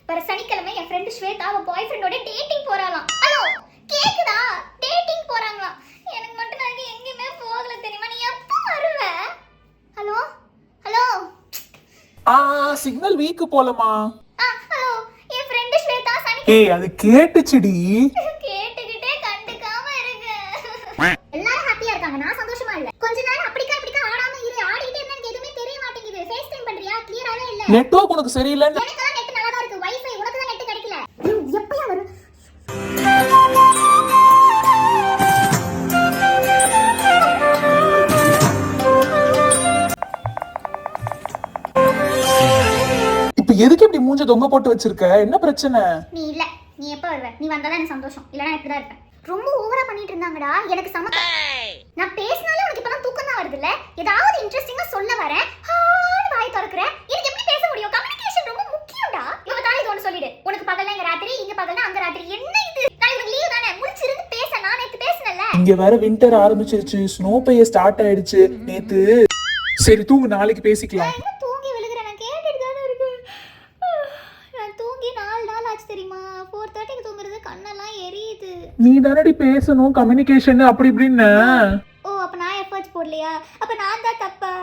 வர சனிக்கிழமை என் ஃப்ரெண்ட் ஸ்வேதா அவ பாய் ஃப்ரெண்டோட டேட்டிங் போறாளாம். ஹலோ கேக்குதா? டேட்டிங் போறாங்களாம். எனக்கு மட்டும் நான் எங்கேயுமே போகல தெரியுமா? நீ எப்போ வருவ? ஹலோ ஹலோ சிக்னல் வீக்கு போலமா. ஹலோ என் ஃப்ரெண்ட் ஸ்வேதா ஏய் அது கேட்டுச்சுடி. கேட்டுக்கிட்டே கண்டுக்காம இருக்கு. எல்லாரும் ஹாப்பியா இருக்காங்க, நான் சந்தோஷமா இல்ல. கொஞ்ச நேரம் அப்படிக்கா ஆடாம இரு. ஆடிட்டே இருந்தா எனக்கு எதுவுமே தெரிய மாட்டேங்குது. ஃபேஸ் டைம் பண்றியா? கிளியராவே இல்ல. நெட்வொர்க் உனக்கு சரியில்லைன்னு. எனக்கெல்லாம் நெட் நல்லா தான் இருக்கு. வைஃபை உனக்கு தான் நெட் கிடைக்கல. எப்பயா வரும்? இப்ப எதுக்கு இப்படி மூஞ்ச தொங்க போட்டு வச்சிருக்க? என்ன பிரச்சனை? நீ இல்ல, நீ எப்ப வருவ? நீ வந்தாதான் எனக்கு சந்தோஷம், இல்லனா இப்படி தான் இருப்பேன். ரொம்ப ஓவரா பண்ணிட்டு இருந்தாங்கடா. எனக்கு சமக்க. நான் பேசினாலே உனக்கு இப்பதான் தூக்கம் தான் வருது இல்ல? ஏதாவது இன்ட்ரஸ்டிங்கா சொல்ல வரேன், ஹான்னு வாய் திறக்கறேன். எனக்கு எப்படி பேச முடியும்? கம்யூனிகேஷன் ரொம்ப முக்கியம்டா. இவ தாலி தோன்னு சொல்லிடு. உனக்கு பகல்ல இங்க ராத்திரி, இங்க பகல்ல அங்க ராத்திரி. என்ன இது? நாளைக்கு லீவ் தானே, முடிச்சிருந்து பேச. நான் நேத்து பேசனல்ல. இங்க வேற வின்டர் ஆரம்பிச்சிருச்சு, ஸ்னோ பெய்ய ஸ்டார்ட் ஆயிடுச்சு நேத்து. சரி தூங்கு, நாளைக்கு பேசிக்கலாம். நான் தூங்கி விழுகிறேன். நான் கேட்டுட்டு தானே இருக்கேன். நான் தூங்கி 4 நாள் ஆச்சு தெரியுமா? 4:30க்கு தூங்குறது, கண்ணெல்லாம் எரியுது. நீ தானடி பேசணும், கம்யூனிகேஷன் அப்படி இப்படின்னு. ஓ அப்ப நான் எஃபர்ட்ஸ் போடலையா? அப்ப நான் தான் தப்பா?